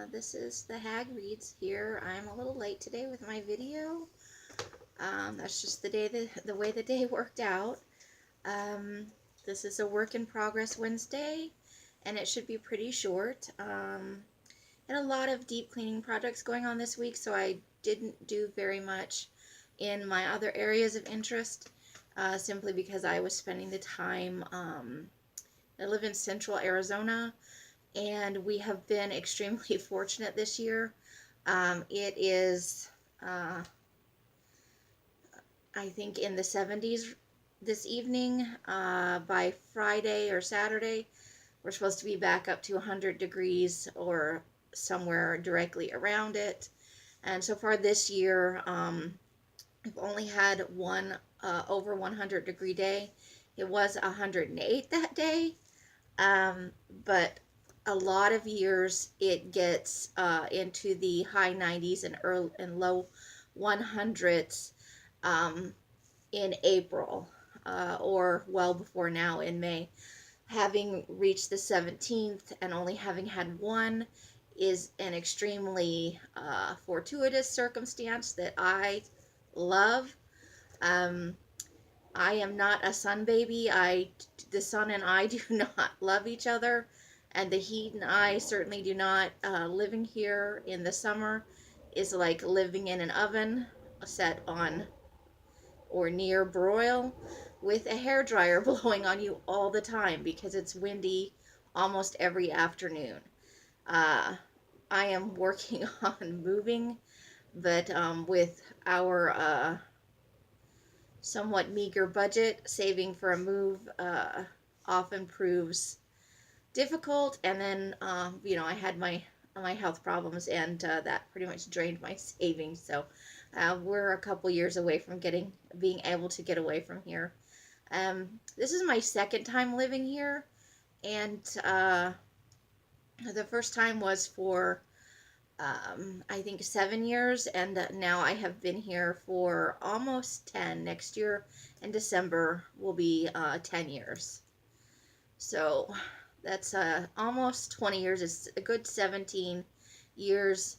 This is the Hag Reads here. I'm a little late today with my video. That's just the way the day worked out. This is a work in progress Wednesday, and it should be pretty short. Had a lot of deep cleaning projects going on this week, so I didn't do very much in my other areas of interest, simply because I was spending the time. I live in central Arizona, and we have been extremely fortunate this year. It is, I think, in the 70s this evening. By Friday or Saturday, we're supposed to be back up to 100 degrees or somewhere directly around it. And so far this year, we've only had one over 100 degree day. It was 108 that day, but a lot of years it gets into the high 90s and low 100s in April, or well before now in May. Having reached the 17th and only having had one is an extremely fortuitous circumstance that I love. I am not a sun baby. The sun and I do not love each other, and the heat and I certainly do not. Living here in the summer is like living in an oven set on or near broil with a hairdryer blowing on you all the time because it's windy almost every afternoon. I am working on moving, but with our somewhat meager budget, saving for a move often proves difficult. And then, I had my health problems, and that pretty much drained my savings. So we're a couple years away from being able to get away from here. This is my second time living here, and the first time was for I think 7 years, and now I have been here for almost 10. Next year in December will be 10 years. So that's almost 20 years. It's a good 17 years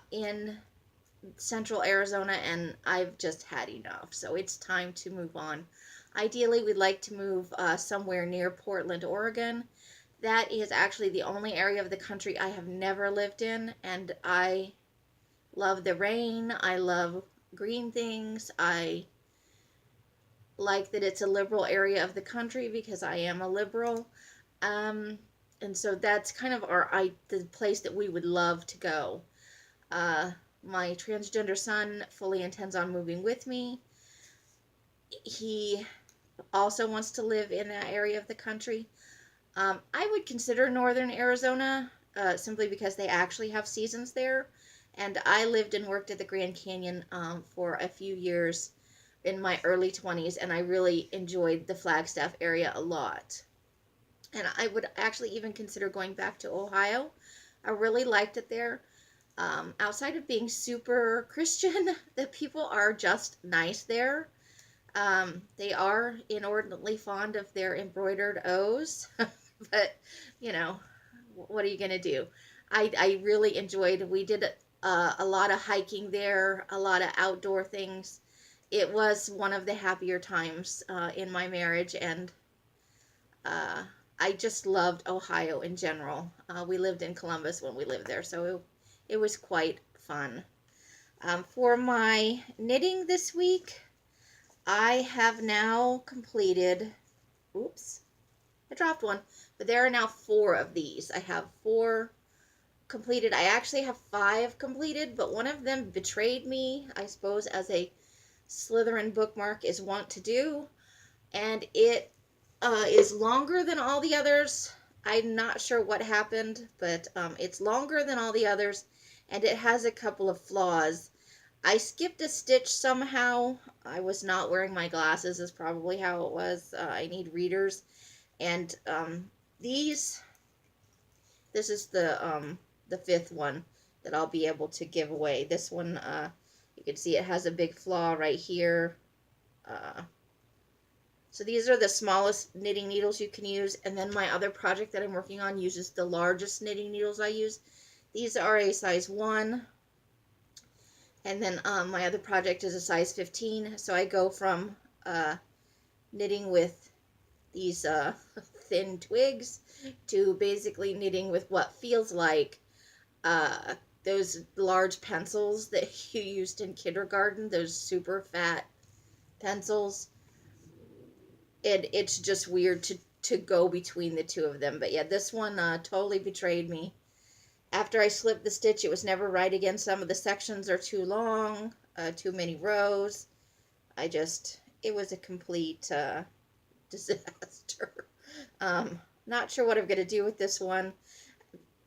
in central Arizona, and I've just had enough. So it's time to move on. Ideally, we'd like to move somewhere near Portland, Oregon. That is actually the only area of the country I have never lived in, and I love the rain. I love green things. I like that it's a liberal area of the country because I am a liberal. And so that's kind of the place that we would love to go. My transgender son fully intends on moving with me. He also wants to live in that area of the country. I would consider northern Arizona, simply because they actually have seasons there. And I lived and worked at the Grand Canyon for a few years in my early 20s, and I really enjoyed the Flagstaff area a lot. And I would actually even consider going back to Ohio. I really liked it there. Outside of being super Christian, the people are just nice there. They are inordinately fond of their embroidered O's. But, what are you going to do? I really enjoyed, we did a lot of hiking there, a lot of outdoor things. It was one of the happier times in my marriage, and I just loved Ohio in general. We lived in Columbus when we lived there, so it was quite fun. For my knitting this week, I have now completed, oops, I dropped one, but there are now 4 of these. I have 4 completed. I actually have 5 completed, but one of them betrayed me, I suppose, as a Slytherin bookmark is wont to do, and it is longer than all the others. I'm not sure what happened, but it's longer than all the others, and it has a couple of flaws. I skipped a stitch somehow. I was not wearing my glasses is probably how it was. I need readers. And this is the 5th one that I'll be able to give away. This one, you can see it has a big flaw right here. So these are the smallest knitting needles you can use, and then my other project that I'm working on uses the largest knitting needles I use. These are a size 1, and then my other project is a size 15. So I go from knitting with these thin twigs to basically knitting with what feels like those large pencils that you used in kindergarten, those super fat pencils. It's just weird to go between the two of them. But yeah, this one totally betrayed me. After I slipped the stitch, it was never right again. Some of the sections are too long, too many rows. It was a complete disaster. Not sure what I'm going to do with this one.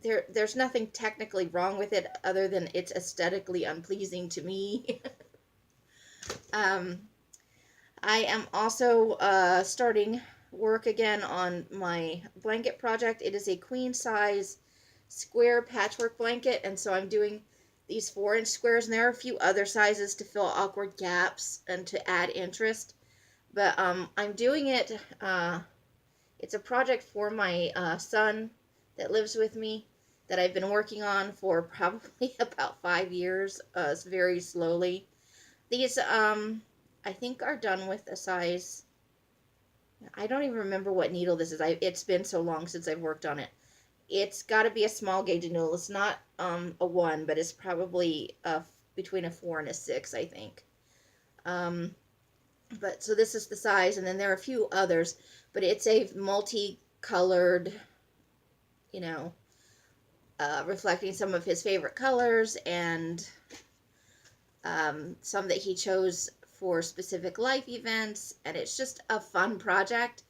There's nothing technically wrong with it other than it's aesthetically unpleasing to me. um, I am also starting work again on my blanket project. It is a queen size square patchwork blanket, and so I'm doing these 4-inch squares, and there are a few other sizes to fill awkward gaps and to add interest. But I'm doing it, it's a project for my son that lives with me that I've been working on for probably about 5 years, very slowly. These, I think are done with a size, I don't even remember what needle this is. It's been so long since I've worked on it. It's got to be a small gauge needle. It's not a 1, but it's probably between a 4 and a 6, I think. But so this is the size, and then there are a few others, but it's a multicolored, you know, reflecting some of his favorite colors and some that he chose for specific life events, and it's just a fun project.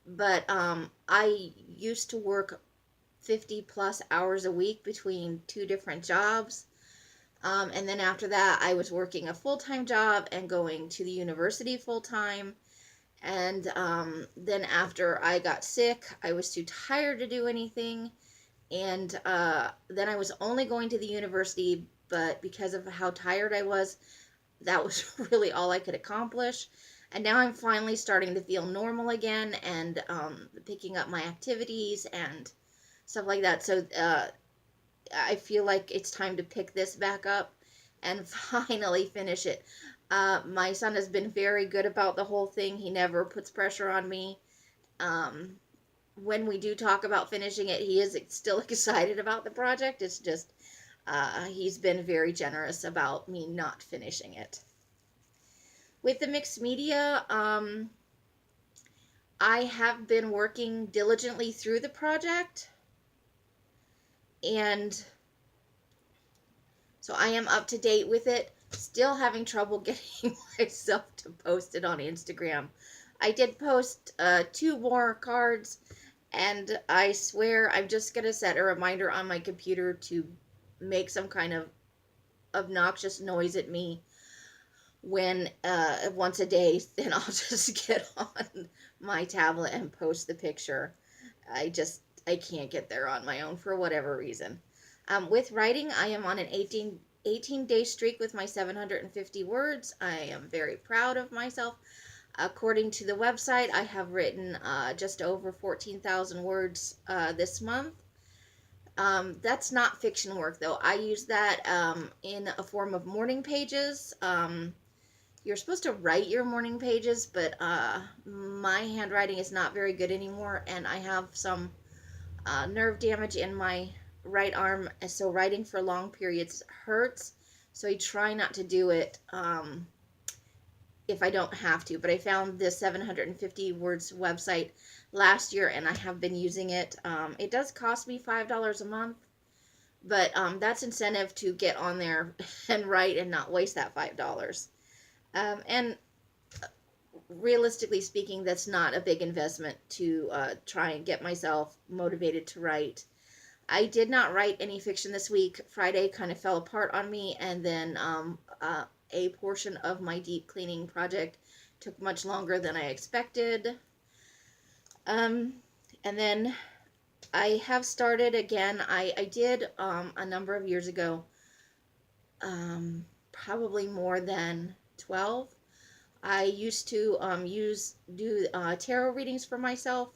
But I used to work 50 plus hours a week between 2 different jobs. And then after that, I was working a full-time job and going to the university full-time. And then after I got sick, I was too tired to do anything. And then I was only going to the university, but because of how tired I was, that was really all I could accomplish. And now I'm finally starting to feel normal again and picking up my activities and stuff like that. So I feel like it's time to pick this back up and finally finish it. My son has been very good about the whole thing. He never puts pressure on me. When we do talk about finishing it, he is still excited about the project. It's just he's been very generous about me not finishing it. With the mixed media, I have been working diligently through the project, and so I am up to date with it. Still having trouble getting myself to post it on Instagram. I did post 2 more cards, and I swear I'm just going to set a reminder on my computer to make some kind of obnoxious noise at me when once a day, then I'll just get on my tablet and post the picture. I can't get there on my own for whatever reason. With writing, I am on an 18-day streak with my 750 words. I am very proud of myself. According to the website, I have written just over 14,000 words this month. That's not fiction work, though. I use that in a form of morning pages. You're supposed to write your morning pages, but my handwriting is not very good anymore, and I have some nerve damage in my right arm, so writing for long periods hurts. So I try not to do it if I don't have to. But I found this 750 words website last year, and I have been using it. It does cost me $5 a month, but that's incentive to get on there and write and not waste that $5. And realistically speaking, that's not a big investment to try and get myself motivated to write. I did not write any fiction this week. Friday kind of fell apart on me, and then a portion of my deep cleaning project took much longer than I expected. And then I have started again. I did a number of years ago, probably more than 12. I used to do tarot readings for myself.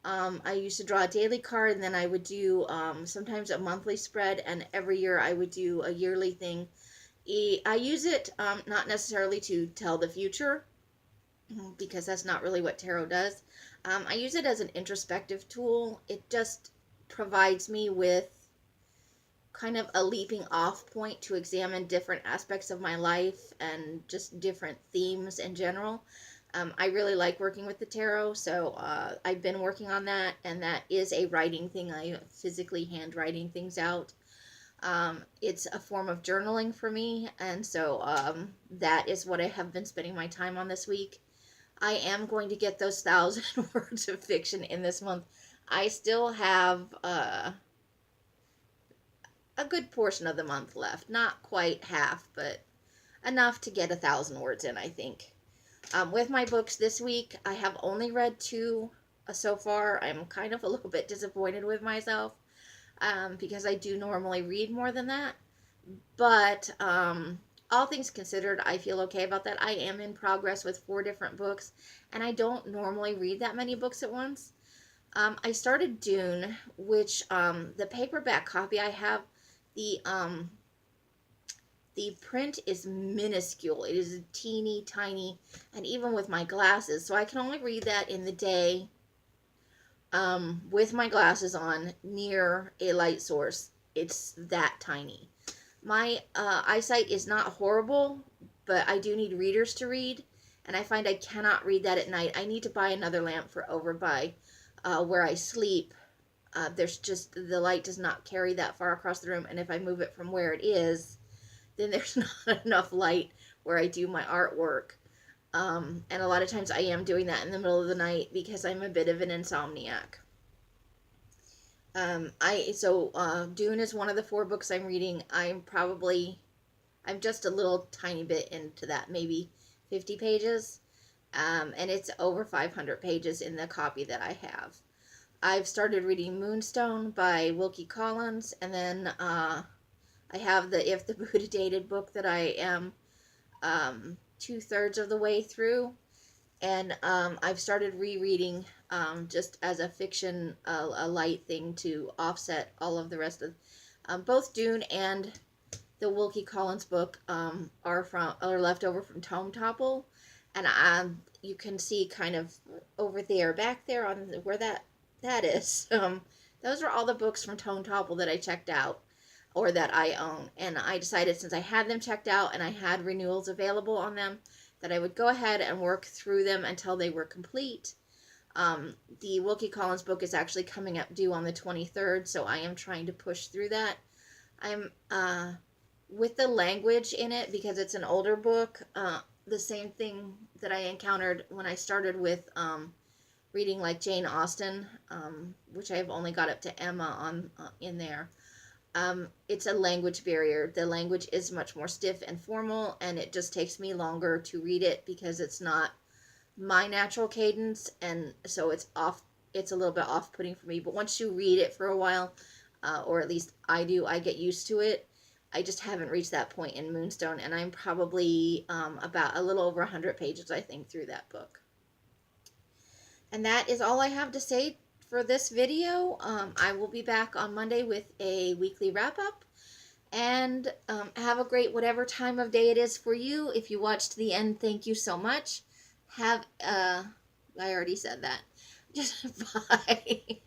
I used to draw a daily card, and then I would do sometimes a monthly spread, and every year I would do a yearly thing. I use it not necessarily to tell the future, because that's not really what tarot does. I use it as an introspective tool. It just provides me with kind of a leaping off point to examine different aspects of my life and just different themes in general. I really like working with the tarot, so I've been working on that, and that is a writing thing. I physically handwriting things out. It's a form of journaling for me, and so that is what I have been spending my time on this week. I am going to get those 1,000 words of fiction in this month. I still have a good portion of the month left. Not quite half, but enough to get 1,000 words in, I think. With my books this week, I have only read 2 so far. I'm kind of a little bit disappointed with myself because I do normally read more than that. But all things considered, I feel okay about that. I am in progress with 4 different books, and I don't normally read that many books at once. I started Dune, which the paperback copy I have, the print is minuscule. It is teeny tiny, and even with my glasses, so I can only read that in the day with my glasses on near a light source. It's that tiny. My eyesight is not horrible, but I do need readers to read, and I find I cannot read that at night. I need to buy another lamp for over by where I sleep. There's just, the light does not carry that far across the room, and if I move it from where it is, then there's not enough light where I do my artwork. And a lot of times I am doing that in the middle of the night because I'm a bit of an insomniac. Dune is one of the 4 books I'm reading. I'm just a little tiny bit into that, maybe 50 pages. And it's over 500 pages in the copy that I have. I've started reading Moonstone by Wilkie Collins, and then I have the If the Buddha Dated book that I am 2/3 of the way through, and I've started rereading just as a fiction, a light thing to offset all of the rest of both Dune and the Wilkie Collins book are left over from Tome Topple, and you can see kind of over there, back there on where that is. Those are all the books from Tome Topple that I checked out, or that I own, and I decided, since I had them checked out and I had renewals available on them, that I would go ahead and work through them until they were complete. The Wilkie Collins book is actually coming up due on the 23rd, so I am trying to push through that. I'm with the language in it, because it's an older book, the same thing that I encountered when I started with reading like Jane Austen, which I've only got up to Emma on in there. It's a language barrier. The language is much more stiff and formal, and it just takes me longer to read it because it's not my natural cadence, and so it's a little bit off-putting for me. But once you read it for a while, or at least I do, I get used to it. I just haven't reached that point in Moonstone, and I'm probably about a little over 100 pages, I think, through that book. And that is all I have to say for this video. I will be back on Monday with a weekly wrap-up. And have a great whatever time of day it is for you. If you watched to the end, thank you so much. I already said that. Just bye.